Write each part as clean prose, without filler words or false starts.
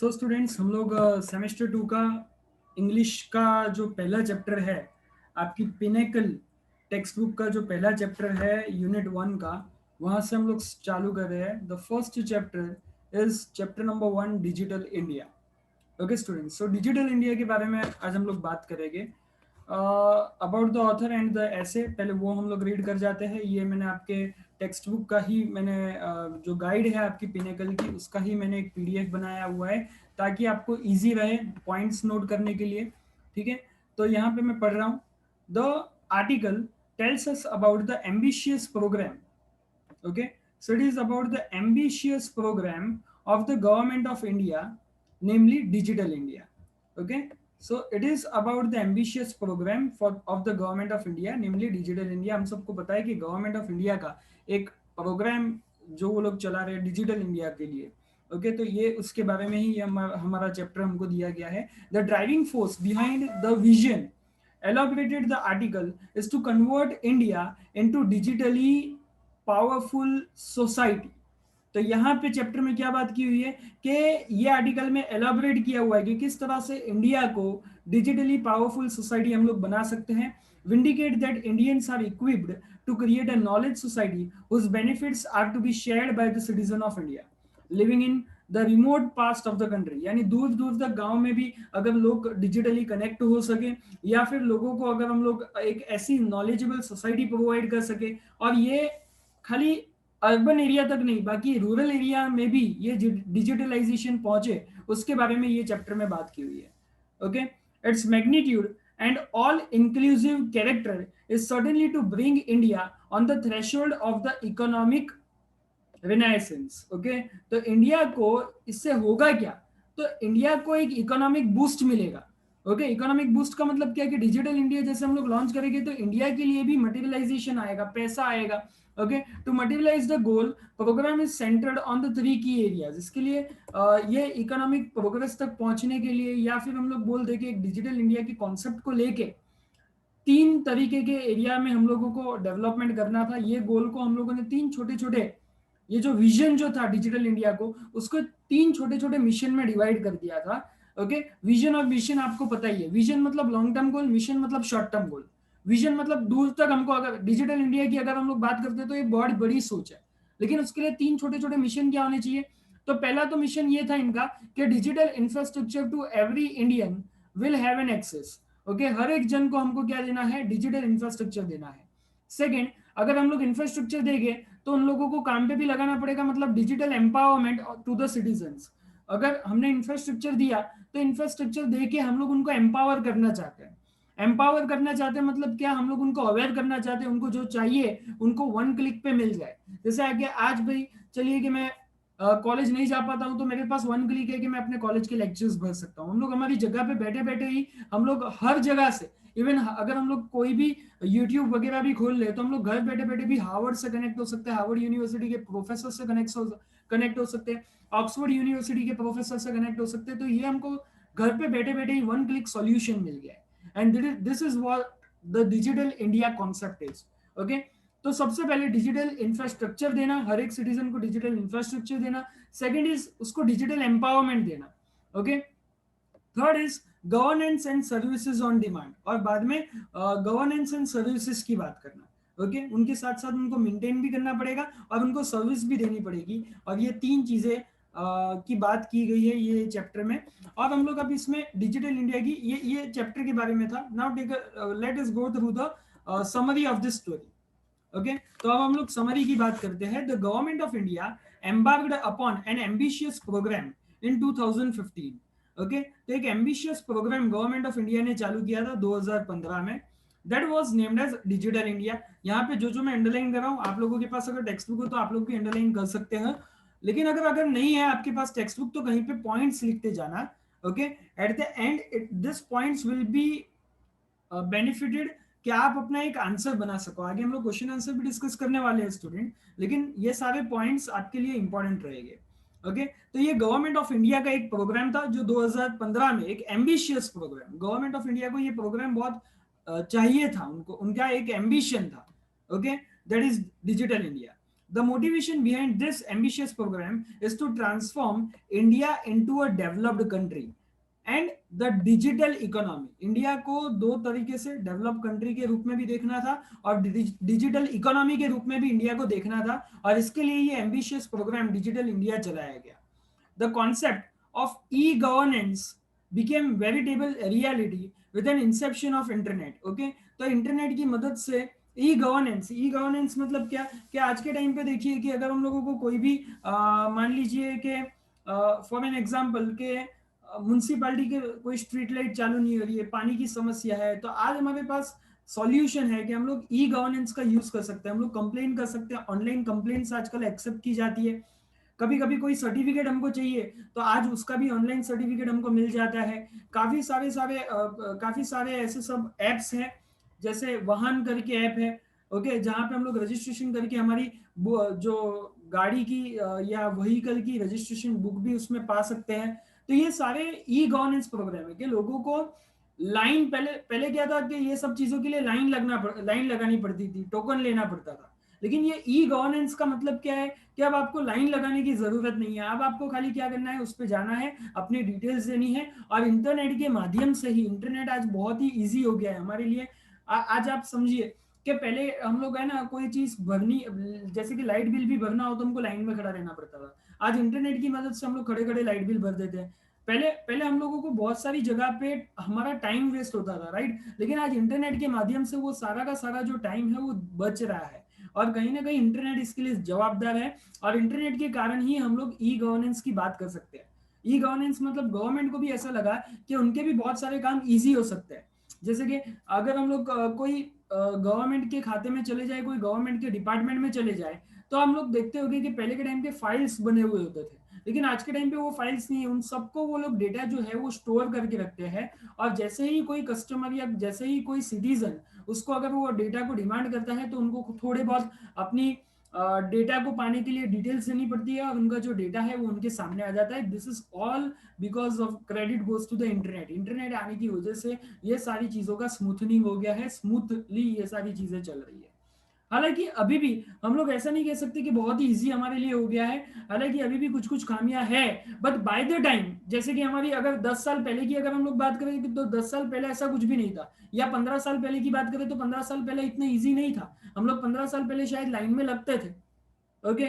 So students, हम लोग semester 2 का इंग्लिश का जो पहला चैप्टर है, आपकी पिनेकल टेक्स्ट बुक का जो पहला चैप्टर है यूनिट 1 का, वहाँ से हम लोग चालू कर रहे हैं। The first chapter is chapter number 1, digital India. Okay students, so digital India के बारे में आज हम लोग बात करेंगे। About the author and the ऐसे, पहले वो हम लोग रीड कर जाते हैं। ये मैंने आपके टेक्स्ट बुक का ही मैंने जो गाइड है आपकी पिनेकल की, उसका ही मैंने एक पीडीएफ बनाया हुआ है ताकि आपको इजी रहे पॉइंट्स नोट करने के लिए। ठीक है, तो यहाँ पे मैं पढ़ रहा हूँ। The article tells us about the ambitious programme. Okay, so it is about the ambitious program of the government of India, namely Digital India. Okay, so it is about the ambitious program of the government of India, namely Digital India. हम सबको पता है कि government of India का एक programme जो वो लोग चला रहे हैं डिजिटल इंडिया के लिए। ओके, तो ये उसके बारे में ही हमारा चैप्टर हमको दिया गया है। The driving force behind the vision elaborated the article is to convert India into digitally powerful society. तो यहाँ पे चैप्टर में क्या बात की हुई है कि ये आर्टिकल में एलाबोरेट किया हुआ है कि किस तरह से इंडिया को डिजिटली पावरफुल सोसाइटी हम लोग बना सकते हैं। Vindicate that Indians are equipped to create a knowledge society whose benefits are to be shared by the citizen of India living in the remote past of the country. यानी दूर दूर तक गांव में भी अगर लोग डिजिटली कनेक्ट हो सके, या फिर लोगों को अगर हम लोग एक ऐसी नॉलेजेबल सोसाइटी प्रोवाइड कर सके, और ये खाली अर्बन एरिया तक नहीं, बाकी रूरल एरिया में भी ये डिजिटलाइजेशन पहुंचे, उसके बारे में ये चैप्टर में बात की हुई है। Okay, it's magnitude and all inclusive character is certainly to bring India on the threshold of the economic renaissance. Okay, तो इंडिया को इससे होगा क्या? तो इंडिया को एक इकोनॉमिक बूस्ट मिलेगा। ओके, इकोनॉमिक बूस्ट का मतलब क्या है कि डिजिटल इंडिया जैसे हम लोग लॉन्च करेंगे तो इंडिया के लिए भी मटेरियलाइजेशन आएगा, पैसा आएगा। Okay, to materialise the goal programme is centred on the 3 key areas. इसके लिए ये इकोनॉमिक प्रोग्रेस तक पहुंचने के लिए, या फिर हम लोग बोल दे कि एक डिजिटल इंडिया के कॉन्सेप्ट को लेके 3 तरीके के एरिया में हम लोगों को डेवलपमेंट करना था। ये गोल को हम लोगों ने 3 छोटे छोटे, ये जो विजन जो था डिजिटल इंडिया को, उसको 3 छोटे छोटे मिशन में डिवाइड कर दिया था। ओके, विजन और मिशन आपको पता ही है। विजन मतलब लॉन्ग टर्म गोल, मिशन मतलब शॉर्ट टर्म गोल। विजन मतलब दूर तक हमको, अगर डिजिटल इंडिया की अगर हम लोग बात करते हैं तो ये बहुत बड़ी सोच है, लेकिन उसके लिए 3 छोटे छोटे मिशन क्या होने चाहिए? तो पहला तो मिशन ये था इनका कि digital infrastructure to every Indian will have an access. Okay, हर एक जन को हमको क्या देना है? डिजिटल इंफ्रास्ट्रक्चर देना है। सेकेंड, अगर हम लोग इंफ्रास्ट्रक्चर देंगे तो उन लोगों को काम पे भी लगाना पड़ेगा, मतलब digital empowerment to the citizens. अगर हमने इंफ्रास्ट्रक्चर दिया तो इंफ्रास्ट्रक्चर दे के हम लोग उनको एम्पावर करना चाहते हैं। एम्पावर करना चाहते हैं मतलब क्या? हम लोग उनको अवेयर करना चाहते हैं, उनको जो चाहिए उनको 1 क्लिक पे मिल जाए। जैसे आगे आज भाई चलिए कि मैं कॉलेज नहीं जा पाता हूं तो मेरे पास 1 क्लिक है कि मैं अपने कॉलेज के लेक्चर्स भर सकता हूँ। हम लोग हमारी जगह पे बैठे बैठे ही हम लोग हर जगह से, इवन अगर हम लोग कोई भी यूट्यूब वगैरह भी खोल ले तो हम लोग घर बैठे बैठे भी हार्वर्ड से कनेक्ट हो सकते हैं, हार्वर्ड यूनिवर्सिटी के प्रोफेसर से कनेक्ट हो सकते हैं, ऑक्सफोर्ड यूनिवर्सिटी के प्रोफेसर से कनेक्ट हो सकते हैं। तो ये हमको घर पे बैठे बैठे ही 1 क्लिक सॉल्यूशन मिल गया है। And this is what the digital India concept is. Okay, तो सबसे पहले डिजिटल इंफ्रास्ट्रक्चर देना, हर एक सिटीजन को डिजिटल इंफ्रास्ट्रक्चर देना। सेकेंड इज उसको डिजिटल एम्पावरमेंट देना। Okay, third is governance and services on demand, और बाद में गवर्नेंस एंड सर्विसेज की बात करना। ओके, उनके साथ साथ उनको मेंटेन भी करना पड़ेगा और उनको सर्विस भी देनी पड़ेगी। और ये 3 चीजें की बात की गई है ये चैप्टर में। और हम लोग अब इसमें डिजिटल इंडिया की ये चैप्टर के बारे में था। Now take let us go through the summary of this story. Okay, तो अब हम लोग समरी की बात करते हैं। The government of India embarked upon an ambitious programme in 2015। Okay, तो एक ambitious programme government of India ने चालू किया था 2015 में। That was named as digital India. यहाँ पे जो मैं अंडरलाइन कर रहा हूँ, आप लोगों के पास अगर टेक्स्ट बुक हो तो आप लोग भी अंडरलाइन कर सकते हैं, लेकिन अगर नहीं है आपके पास टेक्स्ट बुक तो कहीं पे पॉइंट्स लिखते जाना। Okay, at the end this points will be benefited कि आप अपना एक आंसर बना सको। आगे हम लोग क्वेश्चन आंसर भी डिस्कस करने वाले हैं स्टूडेंट, लेकिन ये सारे पॉइंट्स आपके लिए इंपॉर्टेंट रहेंगे। ओके, तो ये गवर्नमेंट ऑफ इंडिया का एक प्रोग्राम था जो 2015 में, एक ambitious programme. Government of India को ये प्रोग्राम बहुत चाहिए था, उनको उनका एक एम्बिशन था। Okay, that is digital India. The motivation behind this ambitious program is to transform India into a developed country and the digital economy. India को दो तरीके से डेवलप कंट्री के रूप में भी देखना था और डिजिटल इकोनॉमी के रूप में भी इंडिया को देखना था, और इसके लिए ये एम्बिशियस प्रोग्राम डिजिटल इंडिया चलाया गया। The concept of e governance became veritable reality with an inception of internet. Okay, तो इंटरनेट की मदद से ई गवर्नेंस मतलब क्या, कि आज के टाइम पे देखिए कि अगर हम लोगों को कोई भी मान लीजिए कि फॉर एन एग्जांपल के म्यूनसिपालिटी के कोई स्ट्रीट लाइट चालू नहीं हो रही है, पानी की समस्या है, तो आज हमारे पास सॉल्यूशन है कि हम लोग ई गवर्नेंस का यूज कर सकते हैं। हम लोग कंप्लेन कर सकते हैं, ऑनलाइन कंप्लेंट्स आजकल एक्सेप्ट की जाती है। कभी कभी कोई सर्टिफिकेट हमको चाहिए तो आज उसका भी ऑनलाइन सर्टिफिकेट हमको मिल जाता है। काफी सारे ऐसे सब एप्स हैं, जैसे वाहन करके ऐप है, ओके, जहाँ पे हम लोग रजिस्ट्रेशन करके हमारी जो गाड़ी की या व्हीकल की रजिस्ट्रेशन बुक भी उसमें पा सकते हैं। तो ये सारे ई गवर्नेंस प्रोग्राम है कि लोगों को लाइन, पहले पहले क्या था कि ये सब चीजों के लिए लाइन लगानी पड़ती थी, टोकन लेना पड़ता था। लेकिन ये ई गवर्नेंस का मतलब क्या है कि अब आपको लाइन लगाने की जरूरत नहीं है। अब आपको खाली क्या करना है, उस पर जाना है, अपनी डिटेल्स देनी है, और इंटरनेट के माध्यम से ही, इंटरनेट आज बहुत ही ईजी हो गया है हमारे लिए। आज आप समझिए कि पहले हम लोग है ना कोई चीज भरनी, जैसे कि लाइट बिल भी भरना हो तो हमको लाइन में खड़ा रहना पड़ता था। आज इंटरनेट की मदद से हम लोग खड़े खड़े लाइट बिल भर देते हैं। पहले पहले हम लोगों को बहुत सारी जगह पे हमारा टाइम वेस्ट होता था, राइट, लेकिन आज इंटरनेट के माध्यम से वो सारा का सारा जो टाइम है वो बच रहा है, और कहीं ना कहीं इंटरनेट इसके लिए जवाबदार है। और इंटरनेट के कारण ही हम लोग ई गवर्नेंस की बात कर सकते हैं। ई गवर्नेंस मतलब गवर्नमेंट को भी ऐसा लगा कि उनके भी बहुत सारे काम इजी हो सकते हैं। जैसे कि अगर हम लोग कोई गवर्नमेंट के खाते में चले जाए, कोई गवर्नमेंट के डिपार्टमेंट में चले जाए, तो हम लोग देखते होंगे कि पहले के टाइम पे फाइल्स बने हुए होते थे, लेकिन आज के टाइम पे वो फाइल्स नहीं है, उन सबको वो लोग डेटा जो है वो स्टोर करके रखते हैं। और जैसे ही कोई कस्टमर या जैसे ही कोई सिटीजन उसको अगर वो डेटा को डिमांड करता है, तो उनको थोड़े बहुत अपनी डेटा को पाने के लिए डिटेल्स देनी पड़ती है, और उनका जो डेटा है वो उनके सामने आ जाता है। This is all because of credit goes to the internet. Internet आने की वजह से ये सारी चीजों का स्मूथनिंग हो गया है, स्मूथली ये सारी चीजें चल रही है। हालांकि अभी भी हम लोग ऐसा नहीं कह सकते कि बहुत ही इजी हमारे लिए हो गया है, हालांकि अभी भी कुछ कुछ खामियां है। बट बाय द टाइम, जैसे कि हमारी अगर 10 साल पहले की अगर हम लोग बात करें तो 10 साल पहले ऐसा कुछ भी नहीं था, या 15 साल पहले की बात करें तो 15 साल पहले इतना इजी नहीं था। हम लोग 15 साल पहले शायद लाइन में लगते थे, ओके।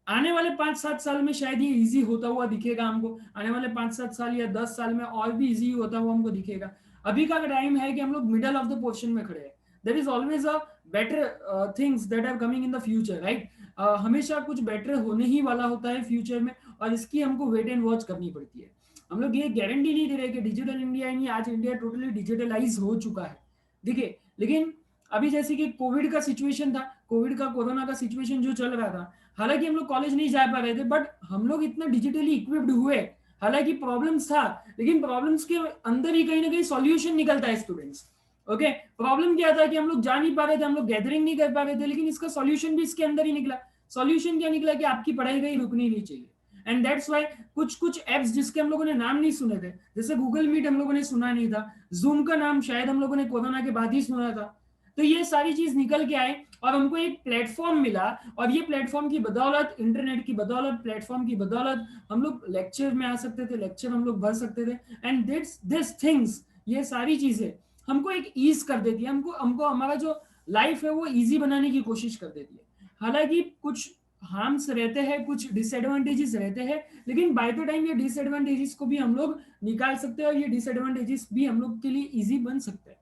आने वाले 5-7 साल में शायद ये इजी होता हुआ दिखेगा हमको, आने वाले 5-7 साल या 10 साल में और भी इजी होता हुआ हमको दिखेगा। अभी का टाइम है कि हम लोग मिडल ऑफ द पोर्शन में खड़े हैं। There is always a better things that are coming in the future, right. हमेशा कुछ बेटर होने ही वाला होता है फ्यूचर में, और इसकी हमको वेट एंड वॉच करनी पड़ती है। हम लोग ये गारंटी नहीं दे रहे कि डिजिटल इंडिया नहीं, आज इंडिया टोटली डिजिटलाइज हो चुका है, देखिए। लेकिन अभी जैसे कि कोविड का सिचुएशन था, कोरोना का सिचुएशन जो चल रहा था, हालांकि हम लोग कॉलेज नहीं जा पा रहे थे, बट हम लोग इतना डिजिटली इक्विप्ड हुए। हालांकि प्रॉब्लम्स था, लेकिन प्रॉब्लम्स के अंदर ही कहीं ना कहीं सॉल्यूशन निकलता है स्टूडेंट्स, ओके। प्रॉब्लम क्या था कि हम लोग जा नहीं पा रहे थे, हम लोग गैदरिंग नहीं कर पा रहे थे, लेकिन इसका सॉल्यूशन भी इसके अंदर ही निकला। सॉल्यूशन क्या निकला कि आपकी पढ़ाई कहीं रुकनी नहीं चाहिए। एंड दैट्स वाई कुछ कुछ एप्स जिसके हम लोगों ने नाम नहीं सुने थे, जैसे गूगल मीट हम लोगों ने सुना नहीं था, जूम का नाम शायद हम लोगों ने कोरोना के बाद ही सुना था, तो ये सारी चीज निकल के आए और हमको एक प्लेटफॉर्म मिला। और ये प्लेटफॉर्म की बदौलत, इंटरनेट की बदौलत, प्लेटफॉर्म की बदौलत हम लोग लेक्चर में आ सकते थे, लेक्चर हम लोग भर सकते थे। एंड दिस थिंग्स, ये सारी चीजें हमको एक ईज कर देती है, हमको हमको हमारा जो लाइफ है वो इजी बनाने की कोशिश कर देती है। हालांकि कुछ हार्म्स रहते हैं, कुछ डिसएडवांटेजेस रहते हैं, लेकिन बाय द टाइम ये डिसएडवांटेजेस को भी हम लोग निकाल सकते हैं, और ये डिसएडवांटेजेस भी हम लोग के लिए इजी बन सकते हैं।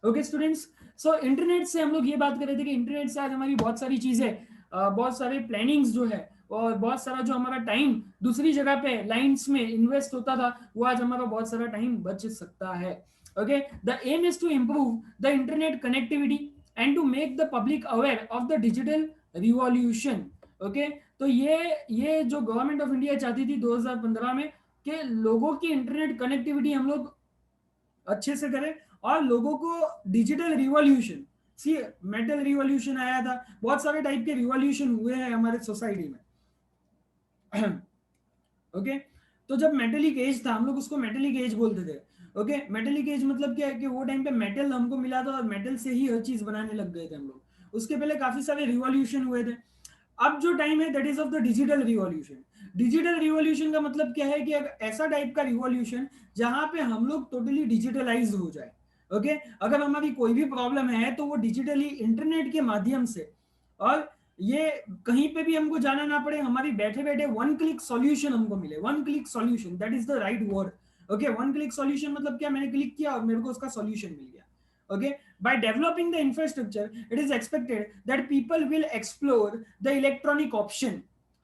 ओके स्टूडेंट्स, सो इंटरनेट से हम लोग ये बात कर रहे थे कि इंटरनेट से आज हमारी बहुत सारी चीजें, बहुत सारे प्लानिंग्स जो है, और बहुत सारा जो हमारा टाइम दूसरी जगह पे लाइंस में इन्वेस्ट होता था, वो आज हमारा बहुत सारा टाइम बच सकता है। Okay, the aim is to improve the internet connectivity and to make the public aware of the digital revolution. Okay, तो ये जो गवर्नमेंट ऑफ इंडिया चाहती थी 2015 में कि लोगों की इंटरनेट कनेक्टिविटी हम लोग अच्छे से करें, और लोगों को डिजिटल रिवॉल्यूशन, सी, मेटल रिवॉल्यूशन आया था, बहुत सारे टाइप के रिवॉल्यूशन हुए हैं हमारे सोसाइटी में। ओके, तो जब मेटेलिक एज था, हम लोग उसको मेटेलिक एज बोलते थे। ओके, मेटेलिक एज मतलब क्या है कि वो टाइम पे मेटल हमको मिला था, और मेटल से ही हर चीज बनाने लग गए थे हम लोग। उसके पहले काफी सारे रिवॉल्यूशन हुए थे। अब जो टाइम है that is of the digital revolution. Digital revolution का मतलब क्या है कि ऐसा टाइप का रिवॉल्यूशन जहां पे हम लोग टोटली डिजिटलाइज हो जाए। ओके, अगर हमारी कोई भी प्रॉब्लम है तो वो डिजिटली इंटरनेट के माध्यम से, और ये कहीं पे भी हमको जाना ना पड़े, हमारी बैठे बैठे वन क्लिक सॉल्यूशन हमको मिले। One click solution, that is the right word. Okay, one click solution मतलब क्या, मैंने क्लिक किया और मेरे को उसका सॉल्यूशन मिल गया। okay, by developing the infrastructure it is expected that people will explore the electronic option।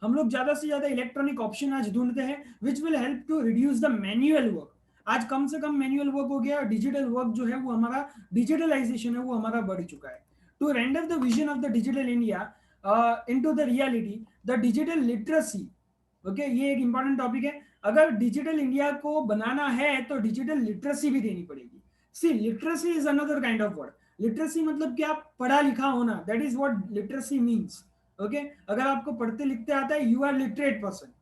हम लोग ज्यादा से ज्यादा इलेक्ट्रॉनिक ऑप्शन आज ढूंढते हैं which will help to reduce the manual work. आज कम से कम मैन्युअल वर्क हो गया, डिजिटल वर्क जो है वो हमारा, डिजिटलाइजेशन है वो हमारा बढ़ चुका है। To render the vision of the digital India into the reality, the digital literacy. Okay, ये एक इंपॉर्टेंट टॉपिक है। अगर डिजिटल इंडिया को बनाना है तो डिजिटल लिटरेसी भी देनी पड़ेगी। See, literacy is another kind of word. Literacy मतलब क्या, पढ़ा लिखा होना, that is what literacy means. Okay, अगर आपको पढ़ते लिखते आता है you are literate person,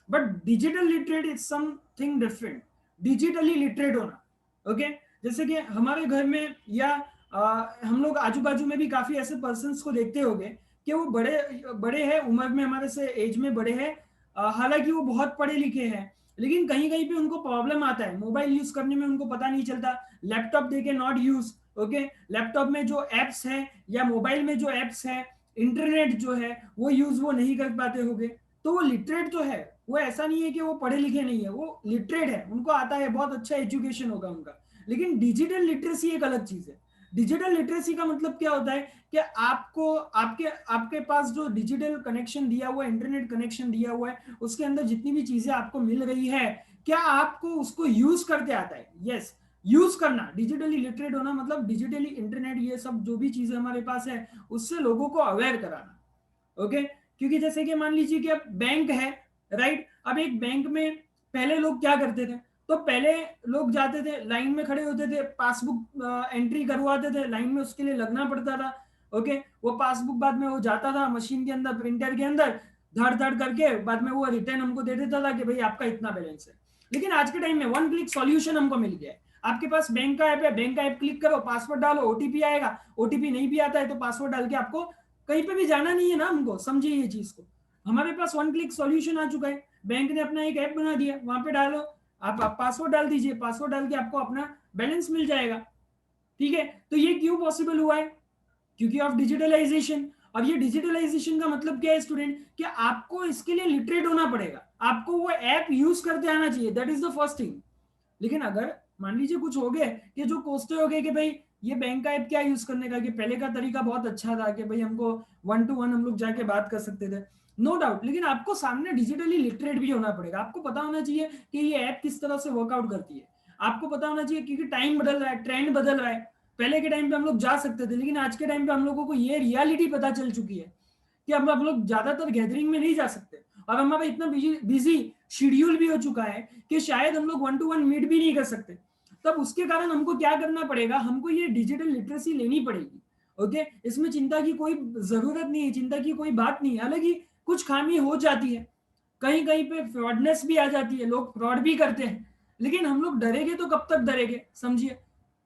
but digital literate is something different. Digitally literate होना। ओके, जैसे कि हमारे घर में या हम लोग आजू बाजू में भी काफी ऐसे पर्सन को देखते होंगे कि वो बड़े बड़े हैं उम्र में, हमारे से एज में बड़े हैं, हालांकि वो बहुत पढ़े लिखे हैं, लेकिन कहीं कहीं पे उनको प्रॉब्लम आता है, मोबाइल यूज करने में उनको पता नहीं चलता, लैपटॉप देके नॉट यूज। ओके, लैपटॉप में जो एप्स है या मोबाइल में जो एप्स है, इंटरनेट जो है वो यूज वो नहीं कर पाते होंगे। तो वो लिटरेट तो है, वो ऐसा नहीं है कि वो पढ़े लिखे नहीं है, वो लिटरेट है, उनको आता है, बहुत अच्छा एजुकेशन होगा उनका। लेकिन डिजिटल लिटरेसी एक अलग चीज है। डिजिटल लिटरेसी का मतलब क्या होता है कि आपको आपके आपके पास जो डिजिटल कनेक्शन दिया हुआ है, इंटरनेट कनेक्शन दिया हुआ है, उसके अंदर जितनी भी चीजें आपको मिल रही है, क्या आपको उसको यूज करते आता है। यस, यूज करना। डिजिटली लिटरेट होना मतलब डिजिटली इंटरनेट, ये सब जो भी चीजें हमारे पास है उससे लोगों को अवेयर कराना। ओके, क्योंकि जैसे कि मान लीजिए कि अब बैंक है, राइट। अब एक बैंक में पहले लोग क्या करते थे, तो पहले लोग जाते थे, लाइन में खड़े होते थे, पासबुक एंट्री करवाते थे, लाइन में उसके लिए लगना पड़ता था। ओके, वो पासबुक बाद में वो जाता था मशीन के अंदर, प्रिंटर के अंदर, धड़ धड़ करके बाद में वो रिटर्न हमको दे देता था कि भाई आपका इतना बैलेंस है। लेकिन आज के टाइम में वन क्लिक सॉल्यूशन हमको मिल गया है। आपके पास बैंक का ऐप है, बैंक का ऐप क्लिक करो, पासवर्ड डालो, ओटीपी आएगा, ओटीपी नहीं भी आता है तो पासवर्ड डाल के आपको कहीं पे भी जाना नहीं है ना हमको, समझिए ये चीज को। हमारे पास वन क्लिक सॉल्यूशन आ चुका है, बैंक ने अपना एक ऐप बना दिया, वहां पे डालो, आप पासवर्ड डाल दीजिए, पासवर्ड डाल के आपको अपना बैलेंस मिल जाएगा। ठीक है, तो ये क्यों पॉसिबल हुआ है, क्योंकि ऑफ डिजिटलाइजेशन। अब ये डिजिटलाइजेशन का मतलब क्या है स्टूडेंट, कि आपको इसके लिए लिटरेट होना पड़ेगा, आपको वो ऐप यूज करते आना चाहिए, that is the first thing. लेकिन अगर मान लीजिए कुछ हो गए कि जो कोसते हो गए कि भाई ये बैंक का ऐप क्या यूज करने का, कि पहले का तरीका बहुत अच्छा था कि भाई हमको वन टू वन हम लोग जाके बात कर सकते थे, नो डाउट, लेकिन आपको सामने डिजिटली लिटरेट भी होना पड़ेगा। आपको पता होना चाहिए कि ये ऐप किस तरह से वर्कआउट करती है, आपको पता होना चाहिए, क्योंकि टाइम बदल रहा है, ट्रेंड बदल रहा है। पहले के टाइम पे हम लोग जा सकते थे, लेकिन आज के टाइम पे हम लोगों को ये रियलिटी पता चल चुकी है कि अब हम लोग ज्यादातर गैदरिंग में नहीं जा सकते, और हमारा इतना बिजी शेड्यूल भी हो चुका है कि शायद हम लोग वन टू वन मीट भी नहीं कर सकते। तब उसके कारण हमको क्या करना पड़ेगा, हमको ये डिजिटल लिटरेसी लेनी पड़ेगी। ओके, इसमें चिंता की कोई जरूरत नहीं है, चिंता की कोई बात नहीं है। हालांकि कुछ खामी हो जाती है, कहीं कहीं पे फ्रॉडनेस भी आ जाती है, लोग फ्रॉड भी करते हैं, लेकिन हम लोग डरेंगे तो कब तक डरेंगे, समझिए।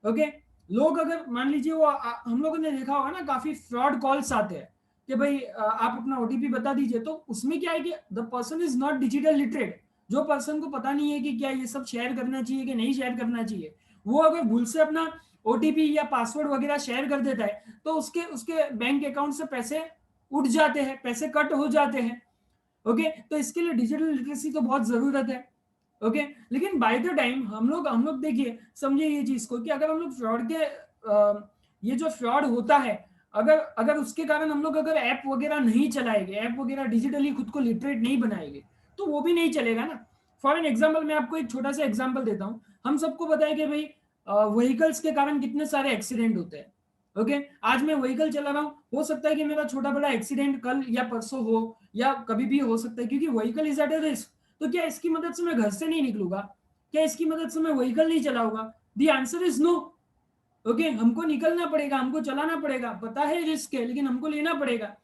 ओके, लोग अगर मान लीजिए वो हम लोगों ने देखा होगा ना, काफी फ्रॉड कॉल्स आते हैं कि भाई आप अपना ओटीपी बता दीजिए, तो उसमें क्या है कि the person is not digital literate. जो पर्सन को पता नहीं है कि क्या ये सब शेयर करना चाहिए कि नहीं शेयर करना चाहिए, वो अगर भूल से अपना ओटीपी या पासवर्ड वगैरह शेयर कर देता है तो उसके उसके बैंक अकाउंट से पैसे उठ जाते हैं, पैसे कट हो जाते हैं। ओके, तो इसके लिए डिजिटल लिटरेसी तो बहुत जरूरत है। ओके, लेकिन बाय द टाइम हम लोग देखिए, समझिए ये चीज को, कि अगर हम लोग फ्रॉड के ये जो फ्रॉड होता है, अगर अगर उसके कारण हम लोग अगर ऐप वगैरह नहीं चलाएंगे, ऐप वगैरह डिजिटली खुद को लिटरेट नहीं बनाएंगे, तो वो भी नहीं चलेगा ना। फॉर एन एग्जाम्पल, मैं आपको एक छोटा सा एग्जाम्पल देता हूँ। हम सबको पता है कि भाई व्हीकल्स के कारण कितने सारे एक्सीडेंट होते हैं। ओके, आज मैं व्हीकल चला रहा हूँ, हो सकता है कि मेरा छोटा बड़ा एक्सीडेंट कल या परसों हो, या कभी भी हो सकता है, क्योंकि vehicle is at a risk. तो क्या इसकी मदद से मैं घर से नहीं निकलूंगा, क्या इसकी मदद से मैं व्हीकल नहीं चलाऊंगा? The answer is no. Okay, हमको निकलना पड़ेगा, हमको चलाना पड़ेगा, पता है रिस्क है, लेकिन हमको लेना पड़ेगा।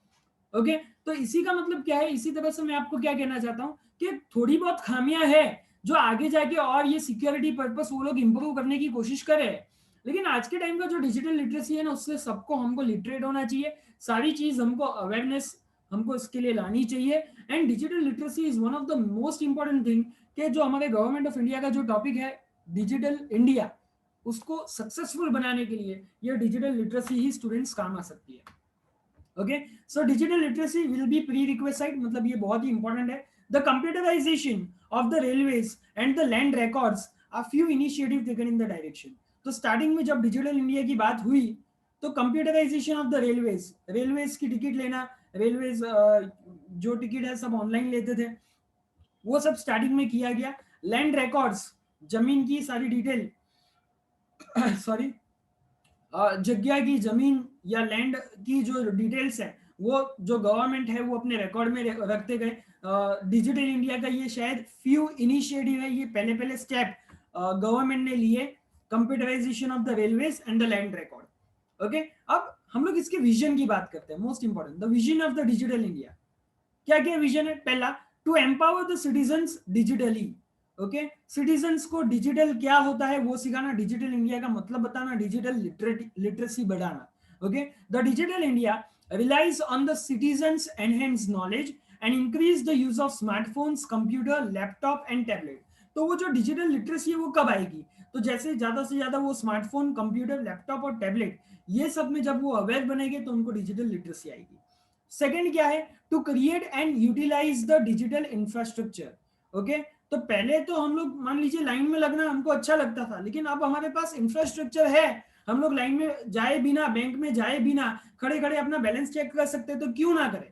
ओके, तो इसी का मतलब क्या है, इसी तरह से मैं आपको क्या कहना चाहता हूँ कि थोड़ी बहुत खामियां है जो आगे जाके और ये सिक्योरिटी पर्पस वो लोग इंप्रूव करने की कोशिश करे। लेकिन आज के टाइम का जो डिजिटल लिटरेसी है ना, उससे सबको हमको लिटरेट होना चाहिए, सारी चीज हमको अवेयरनेस हमको इसके लिए लानी चाहिए। And digital literacy is one of the most important thing कि जो हमारे गवर्नमेंट ऑफ इंडिया का जो टॉपिक है डिजिटल इंडिया, उसको सक्सेसफुल बनाने के लिए ये डिजिटल लिटरेसी ही स्टूडेंट्स काम आ सकती है। Okay, so digital literacy will be prerequisite, मतलब ये बहुत ही इंपॉर्टेंट है। The computerisation of the railways and the land records are few initiative taken in the direction. तो स्टार्टिंग में जब डिजिटल इंडिया की बात हुई तो computerisation of the railways, railways की टिकट लेना, रेलवेज जो टिकट है सब ऑनलाइन लेते थे, वो सब स्टार्टिंग में किया गया। लैंड रिकॉर्ड्स, जमीन की सारी डिटेल सॉरी जगह की, जमीन या लैंड की जो डिटेल्स है वो जो गवर्नमेंट है वो अपने रिकॉर्ड में रखते गए। डिजिटल इंडिया का ये शायद फ्यू इनिशिएटिव है, ये पहले पहले स्टेप गवर्नमेंट ने लिए, computerisation of the railways and the land record. Okay, अब हम लोग इसके विजन की बात करते हैं, most important, the vision of the digital India. क्या क्या विजन है? पहला, to empower the citizens digitally. Okay, citizens को डिजिटल क्या होता है वो सिखाना, डिजिटल इंडिया का मतलब बताना, डिजिटल लिटरेसी बढ़ाना। Okay, the digital India relies on the citizens enhance knowledge and increase the use of smartphones, computer, laptop and tablet। तो वो जो डिजिटल लिटरेसी है वो कब आएगी? तो जैसे ज्यादा से ज्यादा वो स्मार्टफोन, कंप्यूटर, लैपटॉप और टैबलेट ये सब में जब वो अवेयर बनेंगे तो उनको डिजिटल लिटरेसी आएगी। सेकंड क्या है? To create and utilise the digital infrastructure. Okay, तो पहले तो हम लोग मान लीजिए लाइन में लगना हमको अच्छा लगता था, लेकिन अब हमारे पास इंफ्रास्ट्रक्चर है, हम लोग लाइन में जाए बिना, बैंक में जाए बिना खड़े खड़े अपना बैलेंस चेक कर सकते हैं, तो क्यों ना करें?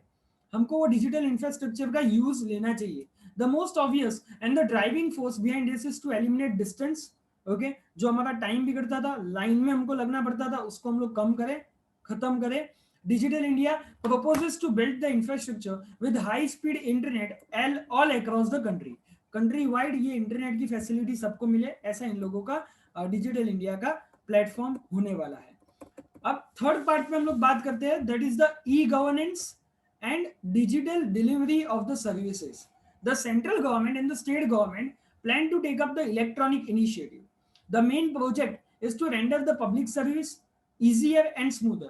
हमको वो डिजिटल इंफ्रास्ट्रक्चर का यूज लेना चाहिए। The most obvious and the driving force behind this is to eliminate distance. Okay, जो हमारा टाइम बिगड़ता था, लाइन में हमको लगना पड़ता था, उसको हम लोग कम करें, खत्म करें। Digital India proposes to build the infrastructure with high speed internet all across the country। Country wide ये इंटरनेट की फैसिलिटी सबको मिले, ऐसा इन लोगों का डिजिटल इंडिया का प्लेटफॉर्म होने वाला है। अब थर्ड पार्ट में हम लोग बात करते हैं, that is the E governance and digital delivery of the services. The central government and the state government plan to take up the electronic initiative. The main project is to render the public service easier and smoother।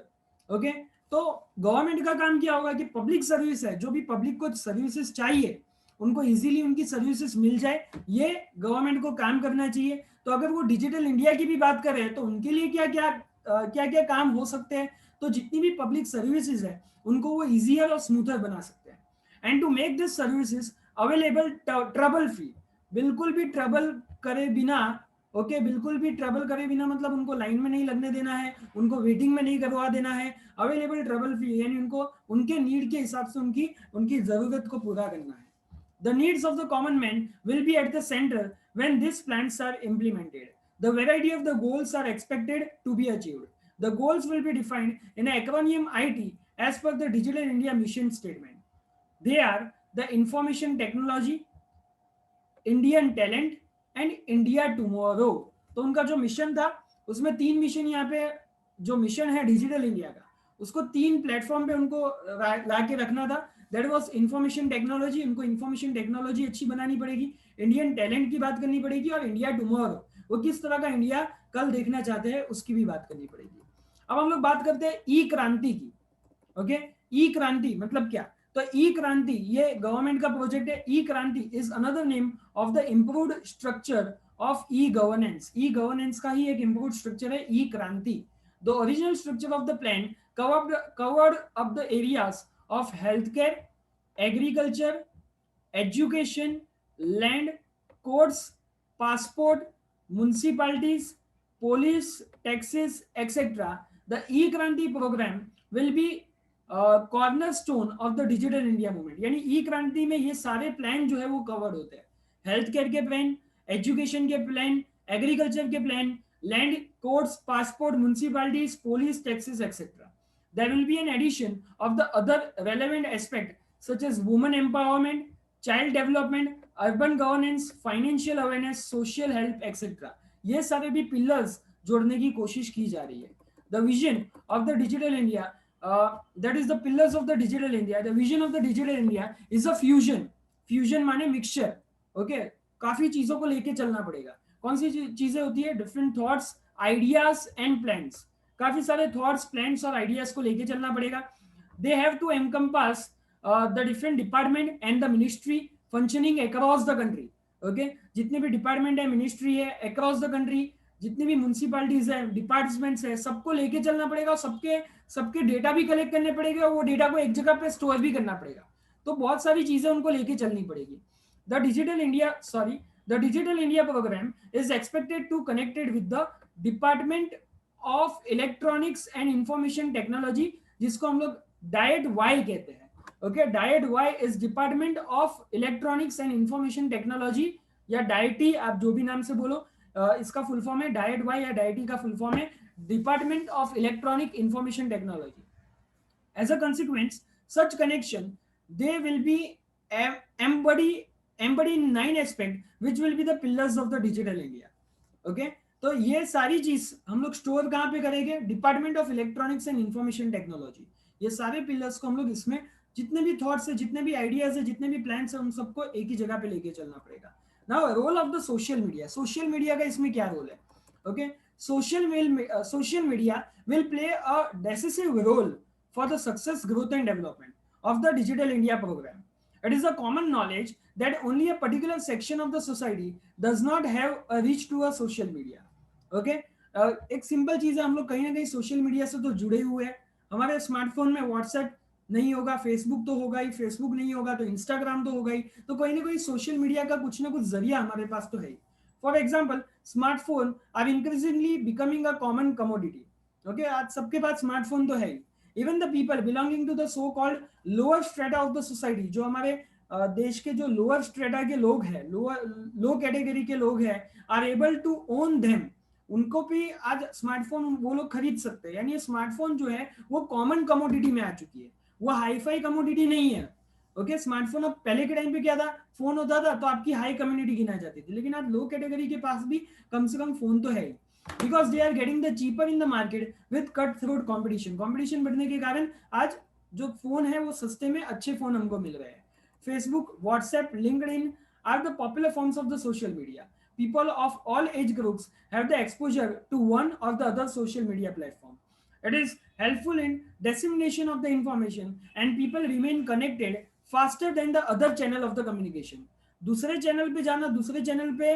Okay, तो government का काम क्या होगा कि public service है, जो भी public को सर्विसेज चाहिए उनको इजीली उनकी सर्विसेज मिल जाए, ये गवर्नमेंट को काम करना चाहिए। तो अगर वो डिजिटल इंडिया की भी बात करें तो उनके लिए क्या क्या काम हो सकते हैं, तो जितनी भी पब्लिक सर्विसेज है उनको वो इजियर और स्मूथर बना सकते हैं। And to make this services available trouble free, बिल्कुल भी ट्रबल करे बिना। ओके, बिल्कुल भी ट्रबल करे बिना मतलब उनको लाइन में नहीं लगने देना है, उनको वेटिंग में नहीं करवा देना है, अवेलेबल ट्रबल फ्री, यानी उनको उनके नीड के हिसाब से उनकी उनकी जरूरत को पूरा करना है। The needs of the common man will be at the center when these plans are implemented। The variety of the goals are expected to be achieved। The goals will be defined in an acronym IT as per the Digital India mission statement। They are the information technology, Indian talent and India tomorrow. तो उनका जो mission था उसमें 3 mission, यहाँ पे जो mission है digital India का उसको 3 प्लेटफॉर्म पे उनको ला के रखना था। दैट वाज इंफॉर्मेशन टेक्नोलॉजी, उनको इंफॉर्मेशन टेक्नोलॉजी अच्छी बनानी पड़ेगी, इंडियन टैलेंट की बात करनी पड़ेगी, और इंडिया टुमारो, वो किस तरह का इंडिया कल देखना चाहते हैं उसकी भी बात करनी पड़ेगी। अब हम लोग बात करते हैं ई क्रांति की। ओके, ई क्रांति मतलब क्या? तो ई क्रांति ये गवर्नमेंट का प्रोजेक्ट है। ई क्रांति is another name of the improved structure of e governance. E governance का ही एक इम्प्रूव्ड स्ट्रक्चर है ई क्रांति। The original structure of the plan covered up the areas of healthcare, agriculture, education, land, courts, passport, municipalities, police, taxes, etc। The e-kranti program will be cornerstone of the digital India movement. यानी ई क्रांति में ये सारे plan जो है वो covered होते हैं, हेल्थ केयर के प्लान, एजुकेशन के प्लान, एग्रीकल्चर के plan, land, courts, passport, municipalities, police, taxes etcetera. There will be an addition of the other relevant aspect such as women empowerment, child development, urban governance, financial awareness, social help, etc। ये सारे भी pillars जोड़ने की कोशिश की जा रही है। The vision of the digital India, that is the pillars of the digital India। The vision of the digital India is a fusion। fusion माने मिक्सचर। ओके, काफी चीजों को लेके चलना पड़ेगा। कौन सी चीजें होती है? Different thoughts, ideas and plans. काफी सारे थॉट्स, प्लान्स और आइडियाज को लेके चलना पड़ेगा। They have to encompass the different department and the ministry functioning across the country. Okay, जितने भी डिपार्टमेंट है, मिनिस्ट्री है अक्रॉस द कंट्री, जितनी भी म्यूनसिपालिटीज है, डिपार्टमेंट्स है, सबको लेके चलना पड़ेगा, सबके सबके डेटा भी कलेक्ट करने पड़ेगा, वो डेटा को एक जगह पे स्टोर भी करना पड़ेगा. तो बहुत सारी चीजें उनको लेके चलनी पड़ेगी. The digital India sorry the digital India programme is expected to connected with the department of electronics and information technology, जिसको हम लोग डायट वाई कहते हैं. Okay, DeitY is department of electronics and information technology, या DeitY, आप जो भी नाम से बोलो. इसका फुल फॉर्म है डायट वाई, या डायटी का फुल फॉर्म है department of electronic information technology. As a consequence, such connection they will be embody in 9 aspects which will be the pillars of the digital India. Okay, तो ये सारी चीज हम लोग store कहाँ पे करेंगे? Department of electronics and information technology. ये सारे पिलर्स को हम लोग इसमें, जितने भी थॉट्स है, जितने भी आइडियाज है, जितने भी प्लान्स है, उन सबको एक ही जगह पे लेके चलना पड़ेगा. Now role of the social media. Social media का इसमें क्या रोल है? Okay, social media will play a decisive role for the success, growth and development of the digital India program. It is a common knowledge that only a particular section of the society does not have a reach to a social media. Okay, एक simple चीज है, हम लोग कहीं ना कहीं social media से तो जुड़े हुए हैं. हमारे स्मार्टफोन में व्हाट्सएप नहीं होगा, फेसबुक तो होगा ही, फेसबुक नहीं होगा तो इंस्टाग्राम तो होगा ही. तो कहीं ना कहीं सोशल मीडिया का कुछ ना कुछ जरिया हमारे पास तो है ही. For example, smartphone are increasingly becoming a common commodity. Okay, आज सबके पास स्मार्टफोन तो है ही. Even the people belonging to the so called lower strata of the society, जो हमारे देश के जो लोअर स्ट्रेटा के लोग हैं, लो कैटेगरी के लोग हैं, are able to own them. उनको भी आज स्मार्टफोन वो लोग खरीद सकते हैं. यानी ये स्मार्टफोन जो है वो कॉमन कमोडिटी में आ चुकी है, वो हाईफाई कमोडिटी नहीं है. ओके, स्मार्टफोन अब पहले के टाइम पे क्या था, फोन होता था तो आपकी हाई कम्युनिटी गिना जाती थी, लेकिन आज लो कैटेगरी के पास भी कम से कम फोन तो है ही. Because they are getting the cheaper in the market with cut throat competition. Competition बढ़ने के कारण आज जो फोन है वो सस्ते में अच्छे फोन हमको मिल रहे हैं. Facebook, WhatsApp, LinkedIn are the popular forms of the social media. People of all age groups have the exposure to one or the other social media platform. It is helpful in dissemination of the information and people remain connected faster than the other channel of the communication. दूसरे channel पे जाना, दूसरे channel पे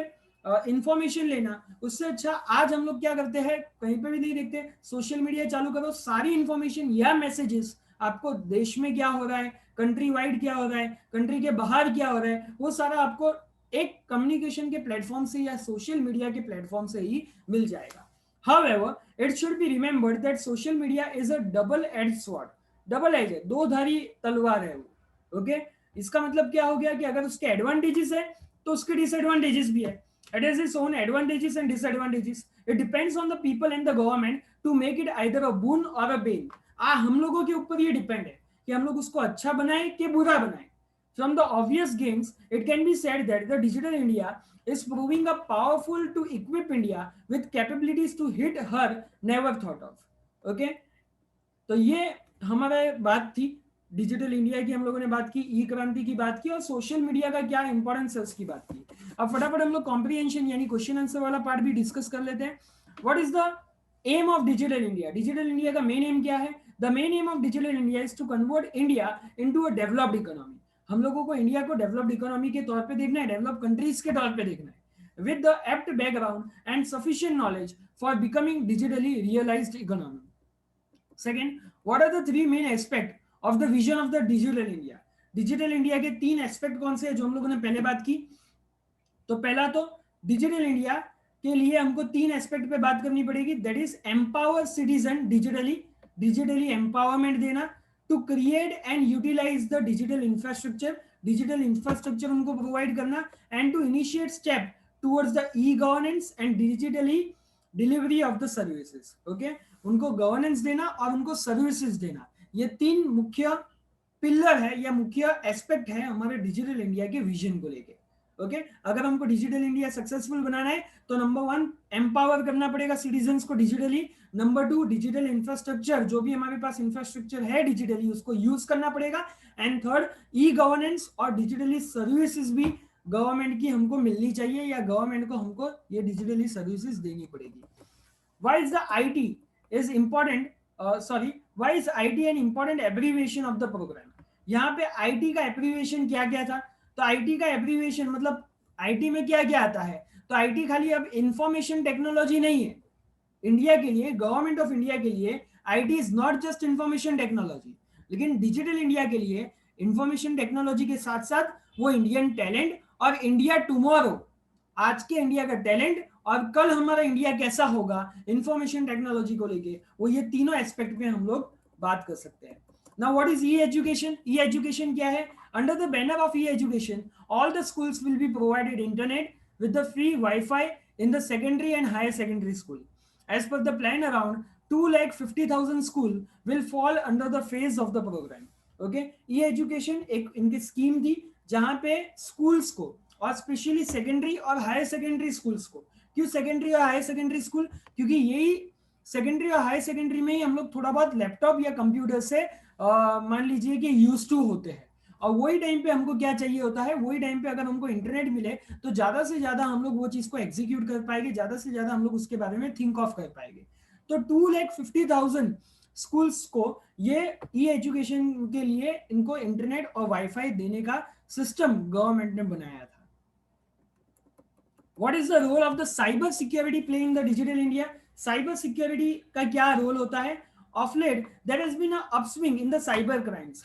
information लेना, उससे अच्छा आज हम लोग क्या करते हैं, कहीं पे भी नहीं देखते, सोशल मीडिया चालू करो, सारी इंफॉर्मेशन या मैसेजेस आपको देश में क्या हो रहा है, कंट्री वाइड क्या हो रहा है, कंट्री के बाहर क्या हो रहा है, वो सारा आपको एक कम्युनिकेशन के प्लेटफॉर्म से या सोशल मीडिया के प्लेटफॉर्म से ही मिल जाएगा. However, it should be remembered that social media is a double-edged sword. Double edge है, दो धारी तलवार है वो. ओके, इसका मतलब क्या हो गया कि अगर उसके एडवांटेजेस है तो उसके डिसएडवांटेजेस भी है. It has its own advantages and disadvantages. It depends on the people and the government to make it either a boon or a bane. हम लोगों के ऊपर ये डिपेंड है कि हम लोग उसको अच्छा बनाए कि बुरा बनाए. From the obvious gains, it can be said that the digital India is proving a powerful to equip India with capabilities to hit her never thought of. Okay, तो ये हमारा बात थी डिजिटल इंडिया की. हम लोगों ने बात की, ई क्रांति की बात की, और सोशल मीडिया का क्या इंपॉर्टेंस है उसकी बात की. अब फटाफट हम लोग कॉम्प्रिहेंशन यानी क्वेश्चन आंसर वाला पार्ट भी डिस्कस कर लेते हैं. What is the aim of digital India? Digital India का मेन एम क्या है? The main aim of digital India is to convert India into a developed economy. हम लोगों को इंडिया को डेवलप्ड इकोनॉमी के तौर पे देखना है, डेवलप कंट्रीज के तौर पे देखना है, with the apt background and sufficient knowledge for becoming digitally realised economy. Second, what are the three main aspect of the vision of the digital India? Digital India के तीन एस्पेक्ट कौन से हैं जो हम लोगों ने पहले बात की? तो पहला तो डिजिटल इंडिया के लिए हमको तीन एस्पेक्ट पे बात करनी पड़ेगी. That is empower citizen digitally, digitally empowerment देना, to create and utilise the digital infrastructure, digital infrastructure उनको प्रोवाइड करना, and to initiate step towards the E governance and digitally delivery of the services. Okay, उनको governance देना और उनको services देना, ये तीन मुख्य पिलर है या मुख्य एस्पेक्ट है हमारे डिजिटल इंडिया के विजन को लेके. ओके, अगर हमको डिजिटल इंडिया सक्सेसफुल बनाना है तो नंबर वन, एम्पावर करना पड़ेगा सिटीजन्स को digitally. Number two, digital infrastructure, जो भी हमारे पास इंफ्रास्ट्रक्चर है डिजिटली उसको यूज करना पड़ेगा. एंड थर्ड, ई गवर्नेंस और डिजिटली सर्विसेज भी गवर्नमेंट की हमको मिलनी चाहिए या गवर्नमेंट को हमको ये डिजिटली सर्विसेज देनी पड़ेगी. Why is the IT is important, why is IT an important abbreviation of the program? यहाँ पे आईटी का एब्रीविएशन क्या क्या था, तो आईटी का एब्रीविएशन मतलब आईटी में क्या क्या आता है, तो आईटी खाली अब इंफॉर्मेशन टेक्नोलॉजी नहीं है। इंडिया के लिए, गवर्नमेंट ऑफ इंडिया के लिए IT is not just information technology, लेकिन डिजिटल इंडिया के लिए इंफॉर्मेशन टेक्नोलॉजी के साथ साथ वो इंडियन टैलेंट और इंडिया टुमारो, आज के इंडिया का टैलेंट और कल हमारा इंडिया कैसा होगा इंफॉर्मेशन टेक्नोलॉजी को लेके, वो ये तीनों एस्पेक्ट पे हम लोग बात कर सकते हैं। Now what is E education? E education क्या है? Under the banner of E education all the schools will be provided internet with the free Wi-Fi in the secondary and higher secondary school. As per the plan, around 2,50,000 school will fall under the phase of the program. Okay, ये education एक इनकी scheme थी जहां पे schools को और specially secondary और higher secondary schools को, क्यों सेकेंडरी और हायर सेकेंडरी स्कूल, क्योंकि यही सेकेंडरी और हायर सेकेंडरी में ही हम लोग थोड़ा बहुत लैपटॉप या कंप्यूटर से मान लीजिए कि यूज टू होते हैं, और वही टाइम पे हमको क्या चाहिए होता है, वही टाइम पे अगर हमको इंटरनेट मिले तो ज्यादा से ज्यादा हम लोग वो चीज को एग्जीक्यूट कर पाएंगे, ज्यादा से ज्यादा हम लोग उसके बारे में थिंक ऑफ कर पाएंगे। तो 2,50,000 स्कूल्स को ये ई एजुकेशन के लिए इनको इंटरनेट और वाईफाई देने का सिस्टम गवर्नमेंट ने बनाया था। What is the role of the cyber security play in the digital India? Cyber security का क्या रोल होता है? Of late there has been a upswing in the cyber crimes.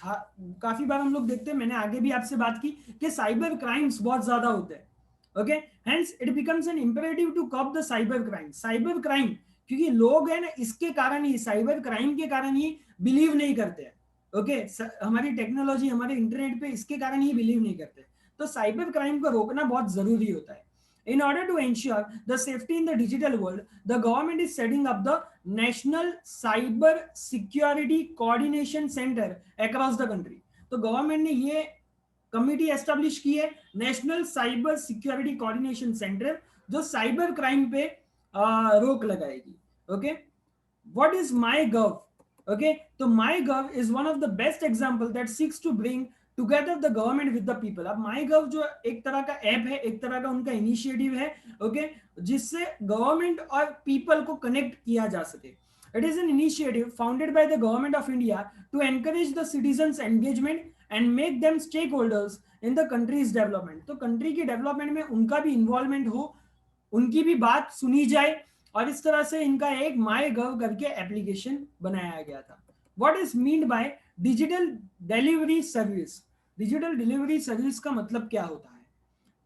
काफी बार हम लोग देखते हैं, मैंने आगे भी आपसे बात की कि साइबर क्राइम्स बहुत ज्यादा होते हैं। Okay, hence it becomes an imperative to cop the cyber crime. Cyber crime क्योंकि लोग हैं ना, इसके कारण ही, साइबर क्राइम के कारण ही बिलीव नहीं करते हैं। ओके, हमारी टेक्नोलॉजी, हमारे इंटरनेट पे इसके कारण ही बिलीव नहीं करते। तो साइबर क्राइम को रोकना बहुत जरूरी होता है। In order to ensure the safety in the digital world, the government is setting up the National Cyber Security Coordination Center across the country. तो गवर्नमेंट ने ये कमिटी एस्टेब्लिश की है, national cyber security coordination centre, जो cyber crime पे रोक लगाएगी। Okay, what is MyGov? Okay, so MyGov is one of the best example that seeks to bring together the government with the people. अब MyGov जो एक तरह का app है, एक तरह का उनका इनिशिएटिव है, ओके, जिससे गवर्नमेंट और पीपल को कनेक्ट किया जा सके। It is an initiative founded by the government of India to encourage the citizens engagement and make them stakeholders in the country's development. तो कंट्री की डेवलपमेंट में उनका भी इन्वॉल्वमेंट हो, उनकी भी बात सुनी जाए, और इस तरह से इनका एक माई गव करके एप्लीकेशन बनाया गया था। What is mean by digital delivery service? Digital delivery service का मतलब क्या होता है?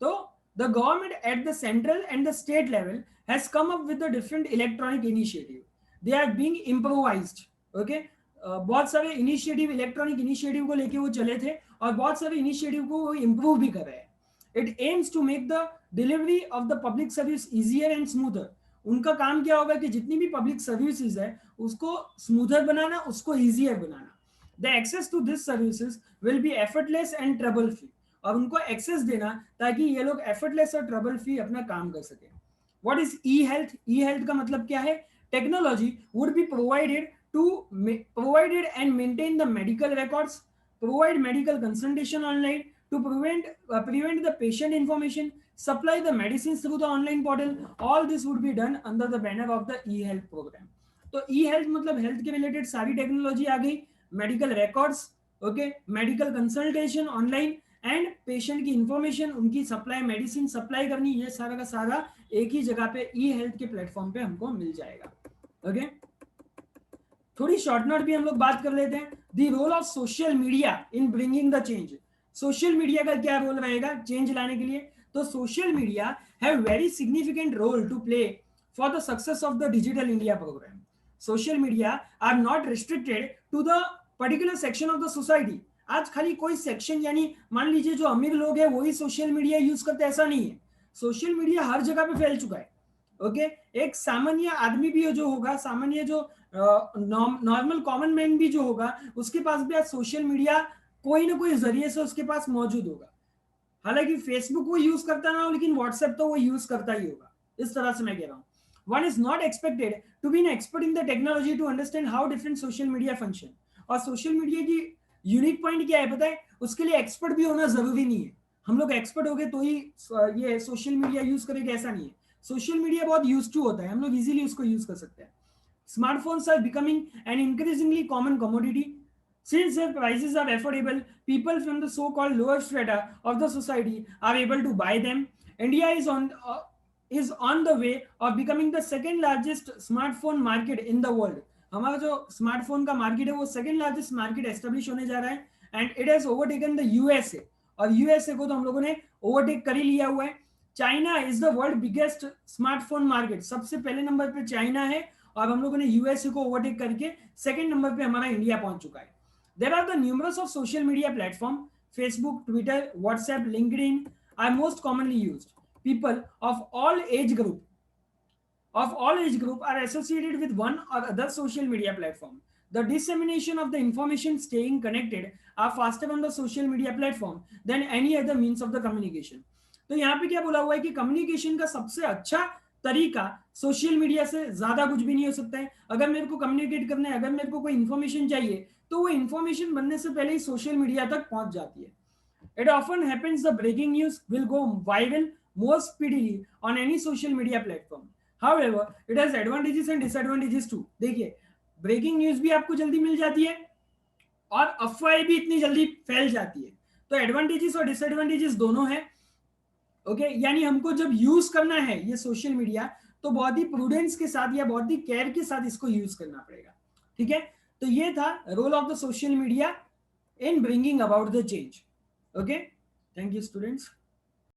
तो the government at the central and the state level has come up with the different electronic initiative, they are being improvised. Okay, बहुत सारे initiative, electronic initiative को लेके वो चले थे, और बहुत सारे इनिशिएटिव को वो इम्प्रूव भी कर रहे हैं। It aims to make the delivery of the public service easier and smoother. उनका काम क्या होगा कि जितनी भी पब्लिक सर्विसेज है उसको स्मूथर बनाना, उसको इजियर बनाना। The access to this services will be effortless and trouble free, और उनको एक्सेस देना ताकि ये लोग एफर्टलेस और ट्रबल फ्री अपना काम कर सके। What is E health? E health का मतलब क्या है? Technology would be provided and maintain the medical records, provide medical consultation online to prevent the patient information, supply the medicines through the online portal. All this would be done under the banner of the e-health program. तो e-health मतलब health के related सारी technology आ गई, medical records, okay, medical consultation online, and patient की information, उनकी supply, medicine supply करनी, ये सारा का सारा एक ही जगह पे ई हेल्थ के प्लेटफॉर्म पे हमको मिल जाएगा। ओके, थोड़ी शॉर्ट नोट भी हम लोग बात कर लेते हैं। The role of social media in bringing the change. Social media का क्या रोल रहेगा चेंज लाने के लिए? तो social media have very significant role to play for the success of the digital India programme. Social media are not restricted to the particular section of the society. आज खाली कोई सेक्शन, यानी मान लीजिए जो अमीर लोग हैं वही सोशल मीडिया यूज करते हैं, ऐसा नहीं है। सोशल मीडिया हर जगह पे फैल चुका है। ओके, एक सामान्य आदमी भी जो होगा, सामान्य जो नॉर्मल कॉमन मैन भी जो होगा, उसके पास भी आज सोशल मीडिया कोई ना कोई जरिए से उसके पास मौजूद होगा। हालांकि फेसबुक वो यूज करता ना हो, लेकिन व्हाट्सएप तो वो यूज करता ही होगा। इस तरह से मैं कह रहा हूँ, one is not expected to be an expert in the technology to understand how different social media function. और सोशल मीडिया की यूनिक पॉइंट क्या है पता है? उसके लिए एक्सपर्ट भी होना जरूरी नहीं है। हम लोग एक्सपर्ट हो गए तो ही ये सोशल मीडिया यूज करेंगे, ऐसा नहीं है। सोशल मीडिया बहुत यूज टू होता है, हम लोग इजीली उसको यूज कर सकते हैं। Smartphones are becoming an increasingly common commodity. Since their prices are affordable, people from the so-called lower strata of the society are able to buy them. India is on the way of becoming the second largest smartphone market in the world. हमारा जो smartphone का market है वो second largest market establish होने जा रहा है and it has overtaken the USA. और यूएसए को तो हम लोगों ने ओवरटेक कर ही लिया हुआ है. China is the world biggest smartphone market. सबसे पहले नंबर पे चाइना है और हम लोगों ने यूएसए को ओवरटेक करके सेकंड नंबर पे हमारा इंडिया पहुंच चुका है. There are the numerous of social media platforms. Facebook, Twitter, WhatsApp, LinkedIn are most commonly used. People of all age group are associated with one or other social media platform. The dissemination of the information staying connected are faster on the social media platform than any other means of the communication. तो यहाँ पे क्या बोला हुआ है कि communication का सबसे अच्छा तरीका सोशल मीडिया से ज्यादा कुछ भी नहीं हो सकता है. अगर मेरे को कम्युनिकेट करना है, अगर मेरे को कोई इन्फॉर्मेशन चाहिए, तो वो इन्फॉर्मेशन बनने से पहले ही सोशल मीडिया तक पहुंच जाती है. It often happens the breaking news will go viral more speedily on any social media platform. However, it has advantages and disadvantages too. देखिए, ब्रेकिंग न्यूज भी आपको जल्दी मिल जाती है और अफवाहें भी इतनी जल्दी फैल जाती है. तो एडवांटेजेस और डिसएडवांटेजेस दोनों है. ओके, यानी हमको जब यूज करना है ये सोशल मीडिया, तो बहुत ही प्रूडेंस के साथ या बहुत ही केयर के साथ इसको यूज करना पड़ेगा. ठीक है, तो ये था role of the social media in bringing about the change. Okay, thank you students.